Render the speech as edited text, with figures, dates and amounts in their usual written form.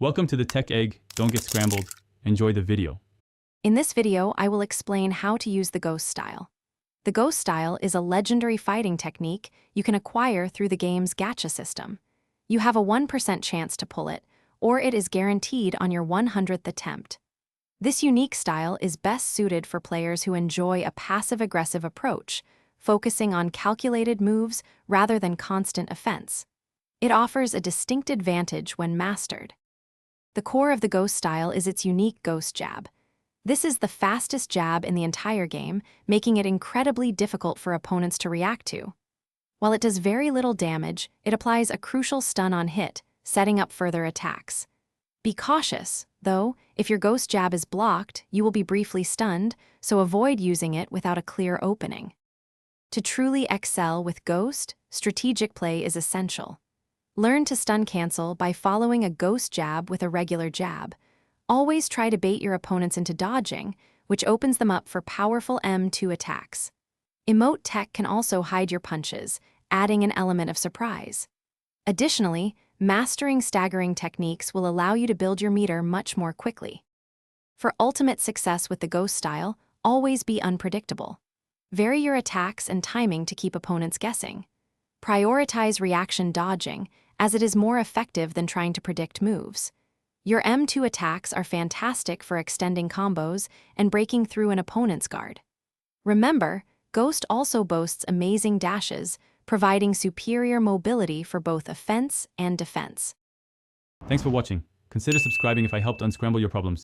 Welcome to the Tech Egg. Don't get scrambled. Enjoy the video. In this video, I will explain how to use the Ghost Style. The Ghost Style is a legendary fighting technique you can acquire through the game's gacha system. You have a 1% chance to pull it, or it is guaranteed on your 100th attempt. This unique style is best suited for players who enjoy a passive-aggressive approach, focusing on calculated moves rather than constant offense. It offers a distinct advantage when mastered. The core of the Ghost Style is its unique Ghost Jab. This is the fastest jab in the entire game, making it incredibly difficult for opponents to react to. While it does very little damage, it applies a crucial stun on hit, setting up further attacks. Be cautious, though. If your Ghost Jab is blocked, you will be briefly stunned, so avoid using it without a clear opening. To truly excel with Ghost, strategic play is essential. Learn to stun cancel by following a Ghost Jab with a regular jab. Always try to bait your opponents into dodging, which opens them up for powerful M2 attacks. Emote tech can also hide your punches, adding an element of surprise. Additionally, mastering staggering techniques will allow you to build your meter much more quickly. For ultimate success with the Ghost Style, always be unpredictable. Vary your attacks and timing to keep opponents guessing. Prioritize reaction dodging, as it is more effective than trying to predict moves. Your M2 attacks are fantastic for extending combos and breaking through an opponent's guard. Remember, Ghost also boasts amazing dashes, providing superior mobility for both offense and defense. Thanks for watching. Consider subscribing if I helped unscramble your problems.